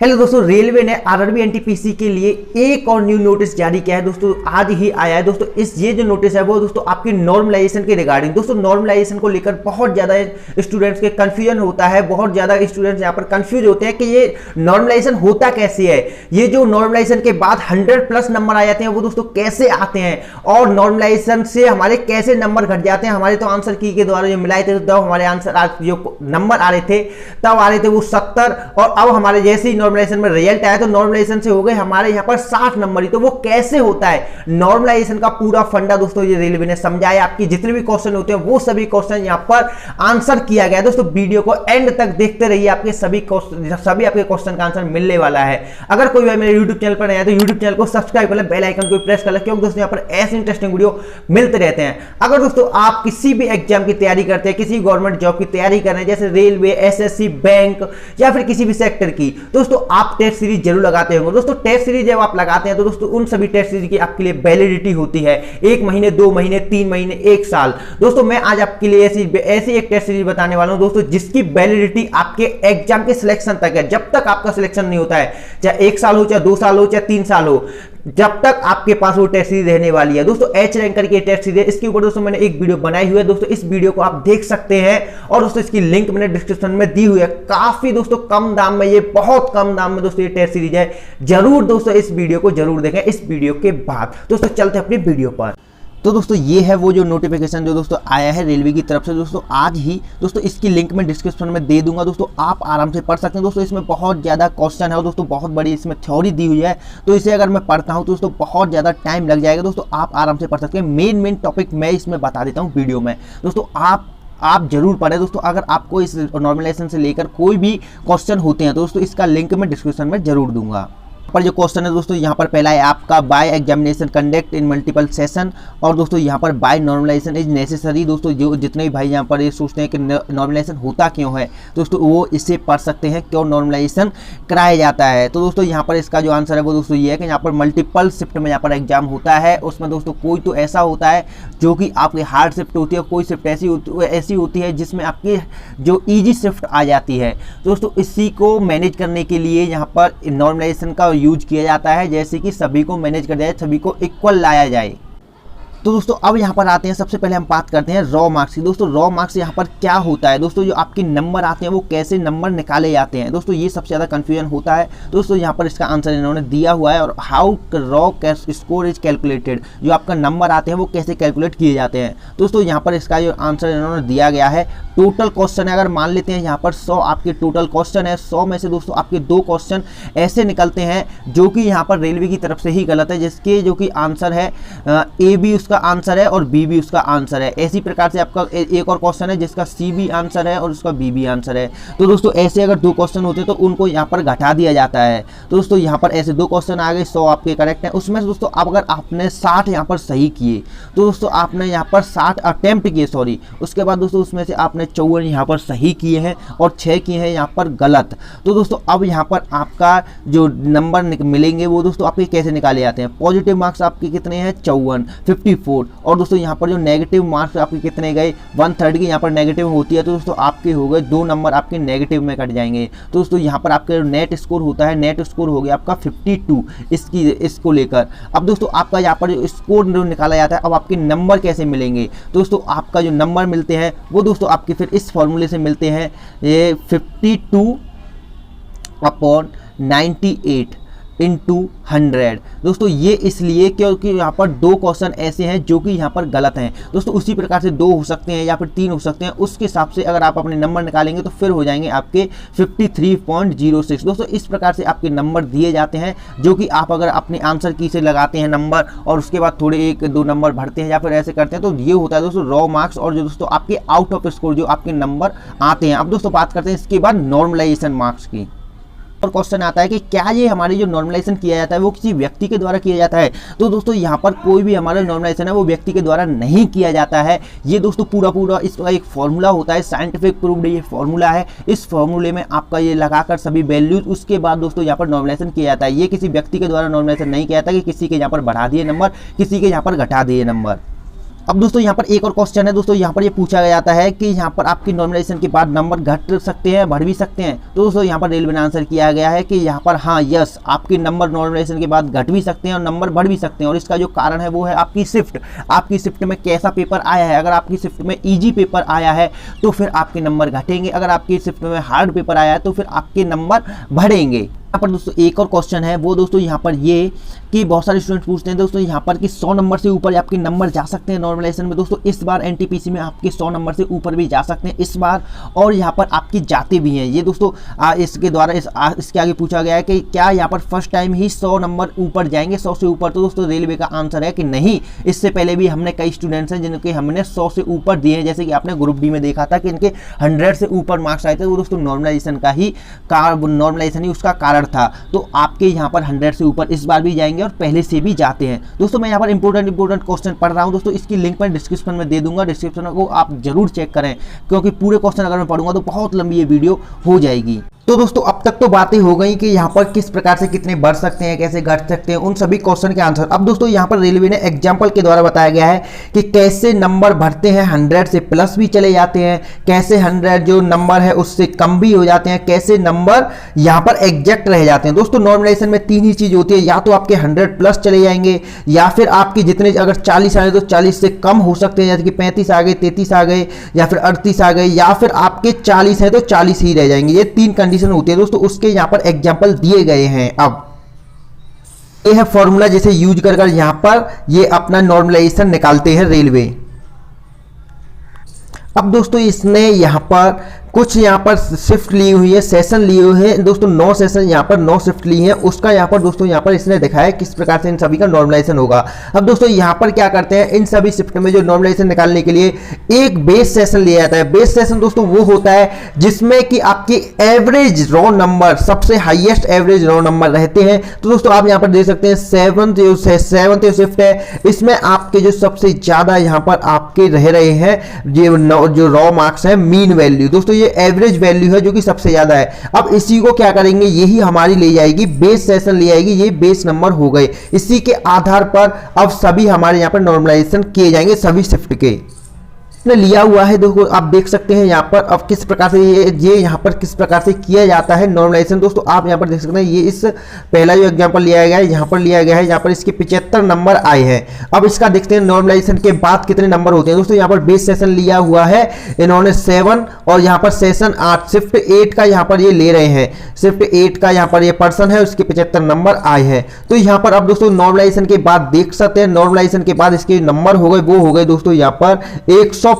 Hello दोस्तों, railway ने RRB NTPC के लिए एक और न्यू नोटिस जारी किया है दोस्तों। आज ही आया है दोस्तों। ये जो नोटिस है वो दोस्तों आपकी नॉर्मलाइजेशन के रिगार्डिंग दोस्तों, नॉर्मलाइजेशन को लेकर बहुत ज्यादा स्टूडेंट्स के कंफ्यूजन होता है। बहुत ज्यादा स्टूडेंट्स यहाँ पर कंफ्यूज होते हैं कि ये नॉर्मलाइजेशन होता कैसे है। ये जो नॉर्मलाइजेशन के बाद 100+ नंबर आ जाते हैं वो दोस्तों कैसे आते हैं, और नॉर्मलाइजेशन से हमारे कैसे नंबर घट जाते हैं। हमारे तो आंसर की के द्वारा जो मिलाए थे तब हमारे आंसर जो नंबर आ रहे थे तब आ रहे थे वो 70, और अब हमारे जैसे ही नॉर्मलाइजेशन में रिजल्ट आया तो नॉर्मलाइजेशन से हो गए हमारे यहाँ पर 60 नंबर ही। तो वो कैसे होता है, नॉर्मलाइजेशन का पूरा फंडा दोस्तों ये रेलवे ने समझाया। आपकी जितने भी क्वेश्चन होते हैं वो सभी क्वेश्चन यहाँ पर आंसर किया गया है दोस्तों। वीडियो को एंड तक देखते रहिए, आपके सभी आपके क्वेश्चन का आंसर मिलने वाला है। अगर कोई भाई मेरे यूट्यूब चैनल पर नया है तो यूट्यूब चैनल को सब्सक्राइब कर ले, बेल आइकन को प्रेस कर ले, क्योंकि दोस्तों यहाँ पर ऐसे इंटरेस्टिंग वीडियो मिलते रहते हैं। अगर दोस्तों आप किसी भी एग्जाम की तैयारी करते हैं, किसी गवर्नमेंट जॉब की तैयारी कर रहे हैं जैसे रेलवे, एसएससी, बैंक या फिर किसी भी सेक्टर की, दोस्तों आप टेस्ट सीरीज जरूर लगाते होंगे। दोस्तों टेस्ट सीरीज जब आप लगाते हैं तो दोस्तों उन सभी टेस्ट सीरीज की आपके लिए वैलिडिटी होती है 1 महीने, 2 महीने, 3 महीने, 1 साल। दोस्तों मैं आज आपके लिए ऐसी एक टेस्ट सीरीज बताने वाला हूं दोस्तों, जिसकी वैलिडिटी आपके एग्जाम के सिलेक्शन तक है। जब तक आपका सिलेक्शन नहीं होता है, चाहे 1 साल हो, चाहे 2 साल हो, चाहे 3 साल हो, जब तक आपके पास वो टेस्ट सीरीज रहने वाली है। दोस्तों एच रैंकर की टेस्ट सीरीज, इसके ऊपर दोस्तों मैंने एक वीडियो बनाई हुई है दोस्तों। इस वीडियो को आप देख सकते हैं, और दोस्तों इसकी लिंक मैंने डिस्क्रिप्शन में दी हुई है। काफी दोस्तों कम दाम में, ये बहुत कम दाम में दोस्तों ये टेस्ट सीरीज है। जरूर दोस्तों इस वीडियो को जरूर देखें। इस वीडियो के बाद दोस्तों चलते हैं अपनी वीडियो पर। तो दोस्तों ये है वो जो नोटिफिकेशन जो दोस्तों आया है रेलवे की तरफ से दोस्तों आज ही। दोस्तों इसकी लिंक मैं डिस्क्रिप्शन में दे दूंगा दोस्तों, आप आराम से पढ़ सकते हैं। दोस्तों इसमें बहुत ज़्यादा क्वेश्चन है और दोस्तों बहुत बड़ी इसमें थ्योरी दी हुई है, तो इसे अगर मैं पढ़ता हूं तो दोस्तों बहुत ज़्यादा टाइम लग जाएगा। दोस्तों आप आराम से पढ़ सकते हैं। मेन टॉपिक मैं इसमें बता देता हूँ वीडियो में। दोस्तों आप जरूर पढ़ें दोस्तों। अगर आपको इस नॉर्मलाइजेशन से लेकर कोई भी क्वेश्चन होते हैं तो दोस्तों इसका लिंक मैं डिस्क्रिप्शन में जरूर दूंगा। पर जो क्वेश्चन है दोस्तों यहाँ पर पहला है आपका by examination conduct in multiple session, और दोस्तों यहाँ पर बाय नॉर्मलाइजेशन इज नेसेसरी। दोस्तों जो जितने भी भाई यहाँ पर ये सोचते हैं कि नॉर्मलाइजेशन होता क्यों है, दोस्तों वो इससे पढ़ सकते हैं क्यों नॉर्मलाइजेशन कराया जाता है। तो दोस्तों यहाँ पर इसका जो आंसर है वो दोस्तों ये है कि यहाँ पर मल्टीपल शिफ्ट में यहाँ पर एग्जाम होता है। उसमें दोस्तों कोई तो ऐसा होता है जो कि आपकी हार्ड शिफ्ट होती है, कोई शिफ्ट ऐसी होती है जिसमें आपकी जो ईजी शिफ्ट आ जाती है। दोस्तों इसी को मैनेज करने के लिए यहाँ पर नॉर्मलाइजेशन का यूज किया जाता है, जैसे कि सभी को मैनेज कर जाए, सभी को इक्वल लाया जाए। तो दोस्तों अब यहाँ पर आते हैं, सबसे पहले हम बात करते हैं रॉ मार्क्स की। दोस्तों रॉ मार्क्स यहाँ पर क्या होता है, दोस्तों जो आपके नंबर आते हैं वो कैसे नंबर निकाले जाते हैं, दोस्तों ये सबसे ज़्यादा कन्फ्यूजन होता है। दोस्तों यहाँ पर इसका आंसर इन्होंने दिया हुआ है, और how raw score is calculated, जो आपका नंबर आते हैं वो कैसे कैलकुलेट किए जाते हैं। दोस्तों यहाँ पर इसका जो आंसर इन्होंने दिया गया है, टोटल क्वेश्चन है, अगर मान लेते हैं यहाँ पर 100 आपके टोटल क्वेश्चन है, 100 में से दोस्तों आपके 2 क्वेश्चन ऐसे निकलते हैं जो कि यहाँ पर रेलवे की तरफ से ही गलत है, जिसके जो कि आंसर है ए बी उसका आंसर है और बी भी उसका आंसर है। इसी प्रकार से आपका एक और क्वेश्चन है जिसका सी भी आंसर है और उसका बी भी आंसर है। तो दोस्तों ऐसे अगर 2 क्वेश्चन होते हैं तो उनको यहाँ पर घटा दिया जाता है। तो दोस्तों यहाँ पर ऐसे 2 क्वेश्चन आ गए, 100 आपके करेक्ट है। उसमें से दोस्तों अगर आपने 60 यहाँ पर सही किए तो दोस्तों आपने यहाँ पर 60 अटेम्प्ट किए, सॉरी, उसके बाद दोस्तों उसमें से आपने 54 यहाँ पर सही किए हैं और 6 किए हैं यहाँ पर गलत। तो दोस्तों अब यहाँ पर आपका जो नंबर मिलेंगे वो दोस्तों आपके कैसे निकाले जाते हैं। पॉजिटिव मार्क्स आपके कितने हैं, 54, 54, और दोस्तों यहाँ पर जो नेगेटिव मार्क्स आपके कितने गए, 1/3 की यहाँ पर नेगेटिव होती है, तो दोस्तों आपके हो गए 2 नंबर आपके नेगेटिव में कट जाएंगे। तो दोस्तों यहाँ पर आपका नेट स्कोर होता है, नेट स्कोर हो गया आपका 52 इसको लेकर। अब दोस्तों आपका यहाँ पर जो स्कोर जो निकाला जाता है, अब आपके नंबर कैसे मिलेंगे। दोस्तों आपका जो नंबर मिलते हैं वो दोस्तों आपके फिर इस फॉर्मूले से मिलते हैं, ये 52/98 इंटू 100। दोस्तों ये इसलिए क्योंकि यहाँ पर 2 क्वेश्चन ऐसे हैं जो कि यहाँ पर गलत हैं। दोस्तों उसी प्रकार से 2 हो सकते हैं या फिर 3 हो सकते हैं, उसके हिसाब से अगर आप अपने नंबर निकालेंगे तो फिर हो जाएंगे आपके 53.06। दोस्तों इस प्रकार से आपके नंबर दिए जाते हैं, जो कि आप अगर अपने आंसर की से लगाते हैं नंबर और उसके बाद थोड़े 1-2 नंबर भरते हैं या फिर ऐसे करते हैं, तो ये होता है दोस्तों रॉ मार्क्स, और जो दोस्तों आपके आउट ऑफ स्कोर जो आपके नंबर आते हैं। अब दोस्तों बात करते हैं इसके बाद नॉर्मलाइजेशन मार्क्स की। और क्वेश्चन आता है कि क्या ये हमारी जो नॉर्मलाइजेशन किया जाता है वो किसी व्यक्ति के द्वारा किया जाता है। तो दोस्तों यहाँ पर कोई भी हमारा नॉर्मलाइजेशन है वो व्यक्ति के द्वारा नहीं किया जाता है। ये दोस्तों पूरा इसका एक फॉर्मूला होता है, साइंटिफिक प्रूव्ड ये फॉर्मूला है। इस फॉर्मूले में आपका ये लगाकर सभी वैल्यूज, उसके बाद दोस्तों यहाँ पर नॉर्मलाइजेशन किया जाता है। ये किसी व्यक्ति के द्वारा नॉर्मलाइजेशन नहीं किया जाता कि किसी के यहाँ पर बढ़ा दिए नंबर, किसी के यहाँ पर घटा दिए नंबर। अब दोस्तों यहाँ पर एक और क्वेश्चन है दोस्तों, यहाँ पर ये पूछा जाता है कि यहाँ पर आपकी नॉर्मलाइजेशन के बाद नंबर घट सकते हैं, बढ़ भी सकते हैं। तो दोस्तों यहाँ पर रेलवे ने आंसर किया गया है कि यहाँ पर हाँ यस, आपके नंबर नॉर्मलाइजेशन के बाद घट भी सकते हैं और नंबर बढ़ भी सकते हैं। और इसका जो कारण है वो है आपकी शिफ्ट, आपकी शिफ्ट में कैसा पेपर आया है। अगर आपकी शिफ्ट में ईजी पेपर आया है तो फिर आपके नंबर घटेंगे, अगर आपकी शिफ्ट में हार्ड पेपर आया है तो फिर आपके नंबर बढ़ेंगे। यहाँ पर दोस्तों एक और क्वेश्चन है वो दोस्तों यहाँ पर ये कि बहुत सारे स्टूडेंट पूछते हैं दोस्तों यहाँ पर कि 100 नंबर से ऊपर आपके नंबर जा सकते हैं नॉर्मलाइजेशन में। दोस्तों इस बार एनटीपीसी में आपके 100 नंबर से ऊपर भी जा सकते हैं इस बार, और यहाँ पर आपकी जाते भी हैं। ये दोस्तों इसके द्वारा इसके आगे पूछा गया है कि क्या यहाँ पर फर्स्ट टाइम ही 100 नंबर ऊपर जाएंगे, 100 से ऊपर। तो दोस्तों रेलवे का आंसर है कि नहीं, इससे पहले भी हमने कई स्टूडेंट्स हैं जिनके हमने 100 से ऊपर दिए हैं। जैसे कि आपने ग्रुप डी में देखा था कि इनके 100 से ऊपर मार्क्स आए थे, वो दोस्तों नॉर्मलाइजेशन का ही नॉर्मलाइजेशन ही उसका कारण था। तो आपके यहाँ पर 100 से ऊपर इस बार भी जाएंगे और पहले से भी जाते हैं। दोस्तों मैं यहाँ पर इंपॉर्टेंट क्वेश्चन पढ़ रहा हूँ दोस्तों, इसकी लिंक मैं डिस्क्रिप्शन में दे दूंगा, डिस्क्रिप्शन को आप जरूर चेक करें, क्योंकि पूरे क्वेश्चन अगर मैं पढ़ूंगा तो बहुत लंबी ये वीडियो हो जाएगी। तो दोस्तों अब तक तो बातें हो गई कि यहाँ पर किस प्रकार से कितने बढ़ सकते हैं, कैसे घट सकते हैं, उन सभी क्वेश्चन के आंसर। अब दोस्तों यहाँ पर रेलवे ने एग्जाम्पल के द्वारा बताया गया है कि कैसे नंबर बढ़ते हैं, 100 से प्लस भी चले जाते हैं, कैसे 100 जो नंबर है उससे कम भी हो जाते हैं, कैसे नंबर यहाँ पर एग्जैक्ट रह जाते हैं। दोस्तों नॉर्मलाइजेशन में 3 ही चीज होती है, या तो आपके 100 प्लस चले जाएंगे, या फिर आपके जितने अगर 40 आ गए तो 40 से कम हो सकते हैं, जैसे कि 35 आ गए, 33 आ गए, या फिर 38 आ गए, या फिर आपके 40 है तो 40 ही रह जाएंगे। ये 3 कंडीशन होती है दोस्तों, उसके यहां पर एग्जांपल दिए गए हैं। अब ये है फॉर्मूला जिसे यूज कर यहां पर ये अपना नॉर्मलाइजेशन निकालते हैं रेलवे। अब दोस्तों इसने यहां पर कुछ यहाँ पर शिफ्ट ली हुई है, सेशन लिए हुए हैं दोस्तों, 9 सेशन यहाँ पर 9 शिफ्ट ली है, उसका यहाँ पर दोस्तों यहाँ पर इसने दिखाया किस प्रकार से इन सभी का नॉर्मलाइजेशन होगा। अब दोस्तों यहाँ पर क्या करते हैं, इन सभी शिफ्ट में जो नॉर्मलाइजेशन निकालने के लिए एक बेस सेशन लिया जाता है। बेस सेशन दोस्तों वो होता है जिसमें कि आपकी एवरेज रॉ नंबर, सबसे हाईएस्ट एवरेज रॉ नंबर रहते हैं। तो दोस्तों आप यहाँ पर देख सकते हैं 7th शिफ्ट है, इसमें आपके जो सबसे ज्यादा यहाँ पर आपके रह रहे हैं जो रॉ मार्क्स है मीन वैल्यू, दोस्तों ये एवरेज वैल्यू है जो कि सबसे ज्यादा है। अब इसी को क्या करेंगे, यही हमारी ले जाएगी बेस सेशन ले जाएगी, ये बेस नंबर हो गए। इसी के आधार पर अब सभी हमारे यहाँ पर नॉर्मलाइजेशन किए जाएंगे सभी शिफ्ट के ने लिया हुआ है। देखो आप देख सकते हैं यहाँ पर अब किस प्रकार से ये यहाँ पर किस प्रकार से किया जाता है नॉर्मलाइजेशन। दोस्तों आप यहाँ पर देख सकते हैं, ये इस पहला जो एग्जांपल लिया गया है यहाँ पर लिया गया है, यहाँ पर इसके 75 नंबर आए हैं। अब इसका देखते हैं नॉर्मलाइजेशन के बाद कितने नंबर होते हैं। दोस्तों यहाँ पर बेस सेशन लिया हुआ है इन्होंने 7 और यहाँ पर सेशन 8 शिफ्ट 8 का यहाँ पर ये ले रहे हैं, शिफ्ट 8 का यहाँ पर ये पर्सन है, उसके 75 नंबर आए हैं। तो यहाँ पर अब दोस्तों नॉर्मलाइजेशन के बाद देख सकते हैं, नॉर्मलाइजेशन के बाद इसके नंबर हो गए, वो हो गए दोस्तों यहाँ पर 115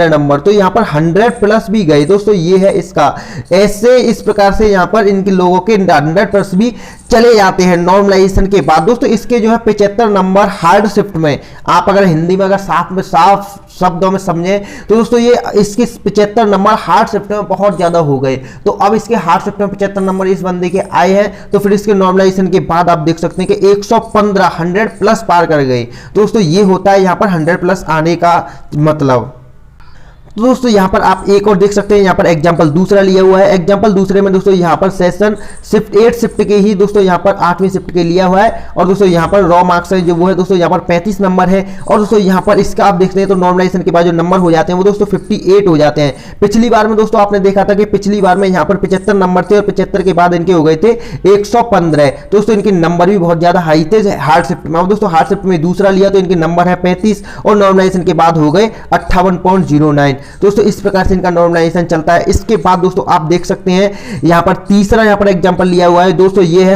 नंबर। तो यहाँ पर 100 प्लस भी गए दोस्तों, ये है इसका। ऐसे इस प्रकार से यहाँ पर इनके लोगों के 100 प्लस भी चले जाते हैं नॉर्मलाइजेशन के बाद। दोस्तों इसके जो है 75 नंबर हार्ड शिफ्ट में, आप अगर हिंदी में अगर साफ शब्दों में समझें तो दोस्तों ये इसके 75 नंबर हार्ड शिफ्ट में बहुत ज्यादा हो गए। तो अब इसके हार्ड शिफ्ट में 75 नंबर इस बंदे के आए हैं, तो फिर इसके नॉर्मलाइजेशन के बाद आप देख सकते हैं कि 115 100 प्लस पार कर गए। दोस्तों ये होता है यहाँ पर 100 प्लस आने का मतलब। तो दोस्तों यहाँ पर आप एक और देख सकते हैं, यहाँ पर एग्जांपल दूसरा लिया हुआ है। एग्जांपल दूसरे में दोस्तों यहाँ पर सेशन शिफ्ट 8 शिफ्ट के ही दोस्तों यहाँ पर 8वीं शिफ्ट के लिया हुआ है, और दोस्तों यहाँ पर रॉ मार्क्स है जो वो है दोस्तों यहाँ पर 35 नंबर है। और दोस्तों यहाँ पर इसका आप देखते हैं तो नॉर्मलाइजेशन के बाद जो नंबर हो जाते हैं वो दोस्तों 58 हो जाते हैं। पिछली बार में दोस्तों आपने देखा था कि पिछली बार में यहाँ पर 75 नंबर थे और 75 के बाद इनके हो गए थे 115। दोस्तों इनके नंबर भी बहुत ज्यादा हाई थे हार्ड शिफ्ट में। अब दोस्तों हार्ड शिफ्ट में दूसरा लिया तो इनके नंबर है 35 और नॉर्मलाइजेशन के बाद हो गए 58.09। दोस्तों इस प्रकार से इनका नॉर्मलाइजेशन चलता है। इसके बाद दोस्तों आप देख सकते हैं यहाँ पर तीसरा यहाँ पर एग्जांपल लिया हुआ है दोस्तों, ये है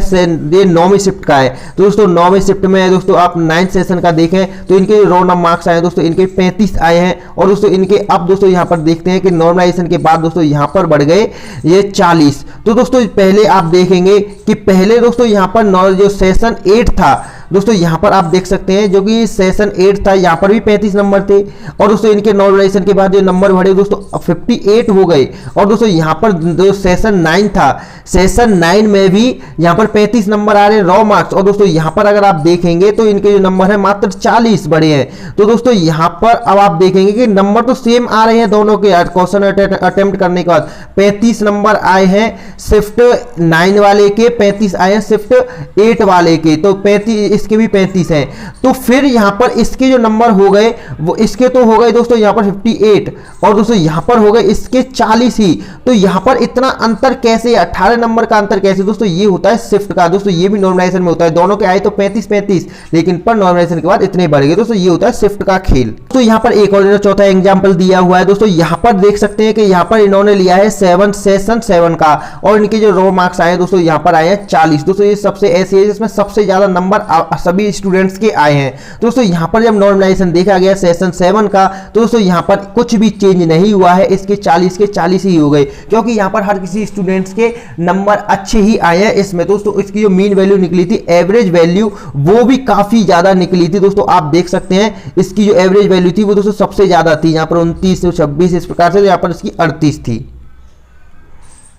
ये 9वीं शिफ्ट का है। तो दोस्तों 9वीं शिफ्ट में दोस्तों आप 9th सेशन का देखें तो इनके रॉ नंबर मार्क्स आए दोस्तों, इनके 35 आए हैं। और दोस्तों इनके अब दोस्तों यहाँ पर देखते हैं कि नॉर्मलाइजेशन के बाद दोस्तों यहाँ पर बढ़ गए ये 40। तो दोस्तों पहले आप देखेंगे कि पहले दोस्तों यहाँ पर जो सेशन 8 था दोस्तों, यहाँ पर आप देख सकते हैं जो कि सेशन 8 था, यहाँ पर भी 35 नंबर थे। और दोस्तों इनके नॉर्मलाइजेशन के बाद जो नंबर बढ़े दोस्तों 58 हो गए। और दोस्तों यहाँ पर जो सेशन 9 था, सेशन 9 में भी यहाँ पर 35 नंबर आ रहे हैं रॉ मार्क्स। और दोस्तों यहाँ पर अगर आप देखेंगे तो इनके जो नंबर है मात्र 40 बढ़े हैं। तो दोस्तों यहाँ पर अब आप देखेंगे कि नंबर तो सेम आ रहे हैं दोनों के क्वेश्चन अटेम्प्ट करने के बाद। 35 नंबर आए हैं शिफ्ट 9 वाले के, 35 आए हैं शिफ्ट 8 वाले के। तो 35 इसके भी 35 हैं। तो फिर यहाँ पर इसके जो नंबर हो गए वो इसके तो हो गए दोस्तों यहाँ पर 58 और दोस्तों यहाँ पर हो गए इसके 40 ही। तो यहाँ पर इतना अंतर कैसे, 18 नंबर का अंतर कैसे दोस्तों? ये होता है शिफ्ट का दोस्तों, ये भी नॉर्मलाइजेशन में होता है। दोनों के आए तो 35-35 लेकिन पर नॉर्मलाइजेशन के बाद इतने बढ़ गए दोस्तों, ये होता है शिफ्ट का खेल। तो यहाँ पर एक और चौथा एग्जाम्पल दिया हुआ है दोस्तों। यहाँ पर देख सकते हैं कि यहाँ पर इन्होंने लिया है 7 सेशन 7 का और इनके जो रॉ मार्क्स आए दोस्तों यहाँ पर आए हैं 40। दोस्तों ये सबसे ऐसी है जिसमें सबसे ज्यादा नंबर सभी स्टूडेंट्स के आए हैं। दोस्तों यहाँ पर जब नॉर्मलाइजेशन देखा गया सेशन 7 का तो दोस्तों यहाँ पर कुछ भी चेंज नहीं हुआ है, इसके 40 के 40 ही हो गए, क्योंकि यहाँ पर हर किसी स्टूडेंट्स के नंबर अच्छे ही आए हैं इसमें। दोस्तों इसकी जो मीन वैल्यू निकली थी, एवरेज वैल्यू, वो भी काफी ज्यादा निकली थी दोस्तों। आप देख सकते हैं इसकी जो एवरेज वैल्यू थी वो दोस्तों सबसे ज्यादा थी, यहाँ पर 29 से 26 इस प्रकार से, यहाँ पर इसकी 38 थी।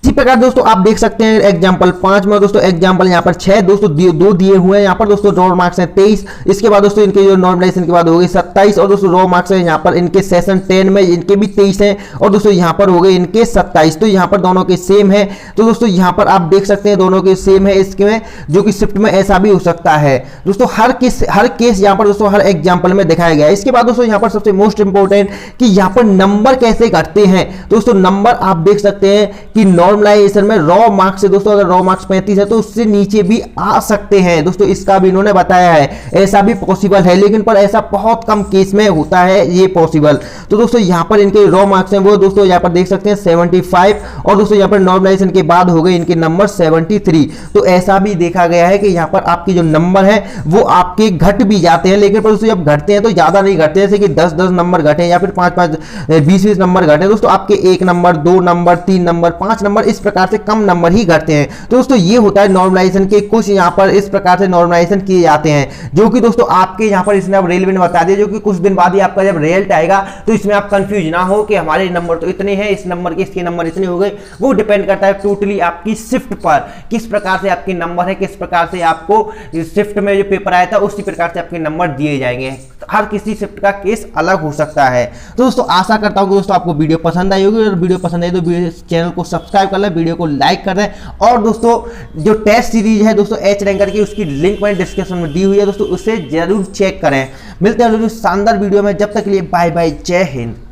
इसी प्रकार दोस्तों आप देख सकते हैं एग्जांपल 5 में दोस्तों एग्जांपल यहाँ पर 6 दोस्तों दो दिए हुए हैं। यहाँ पर दोस्तों रॉ मार्क्स हैं 23, इसके बाद दोस्तों इनके जो नॉर्मलाइजेशन के बाद हो गए 27 और दोस्तों रॉ मार्क्स हैं यहाँ पर इनके सेशन 10 में इनके भी 23 हैं और दोस्तों यहाँ पर हो गए इनके 27। तो यहाँ पर दोनों के सेम है। तो दोस्तों यहाँ पर आप देख सकते हैं दोनों के सेम है इसके में, जो कि शिफ्ट में ऐसा भी हो सकता है दोस्तों। हर केस यहाँ पर दोस्तों हर एग्जाम्पल में दिखाया गया है। इसके बाद दोस्तों यहाँ पर सबसे मोस्ट इंपोर्टेंट कि यहाँ पर नंबर कैसे घटते हैं दोस्तों। नंबर आप देख सकते हैं कि नॉर्मलाइजेशन में रॉ मार्क्स से दोस्तों अगर रॉ मार्क्स 35 है तो उससे नीचे भी आ सकते हैं दोस्तों, इसका भी इन्होंने बताया है। ऐसा भी पॉसिबल है लेकिन पर ऐसा बहुत कम केस में होता है ये पॉसिबल। तो दोस्तों यहाँ पर इनके रॉ मार्क्स हैं वो दोस्तों यहाँ पर देख सकते हैं 75 और दोस्तों यहाँ पर नॉर्मलाइजेशन के बाद हो गए इनके नंबर 73। तो ऐसा भी देखा गया है कि यहाँ पर आपके जो नंबर है वो आपके घट भी जाते हैं, लेकिन पर दोस्तों जब घटते हैं तो ज्यादा नहीं घटते, जैसे कि 10-10 नंबर घटे या फिर 5-5 20-20 नंबर घटे दोस्तों, आपके 1 नंबर 2 नंबर 3 नंबर 5 नंबर इस प्रकार से कम नंबर ही घटते हैं। तो दोस्तों ये होता है नॉर्मलाइजेशन के कुछ यहाँ पर इस प्रकार से नॉर्मलाइजेशन किए जाते हैं, जो कि दोस्तों आपके यहाँ पर इसने अब रेलवे ने बता दिया, जो कि कुछ दिन बाद ही आपका जब रिजल्ट आएगा तो इसमें आप कंफ्यूज ना हो कि हमारे नंबर तो इतने हैं, इस नंबर के इसके नंबर इतने हो गए। वो डिपेंड करता है टोटली आपकी शिफ्ट पर, किस प्रकार से आपके नंबर है, किस प्रकार से आपको शिफ्ट में जो पेपर आया था उसी प्रकार से आपके नंबर दिए जाएंगे। हर किसी शिफ्ट का केस अलग हो सकता है। तो दोस्तों आशा करता हूँ कि दोस्तों आपको वीडियो पसंद आई होगी, और वीडियो पसंद आई तो चैनल को सब्सक्राइब कर लें, वीडियो को लाइक कर दें। और दोस्तों जो टेस्ट सीरीज है दोस्तों एच रैंकर की, उसकी लिंक मैंने डिस्क्रिप्शन में दी हुई है दोस्तों, उसे जरूर चेक करें। मिलते हैं शानदार वीडियो में, जब तक के लिए बाय बाय, जय हिंद।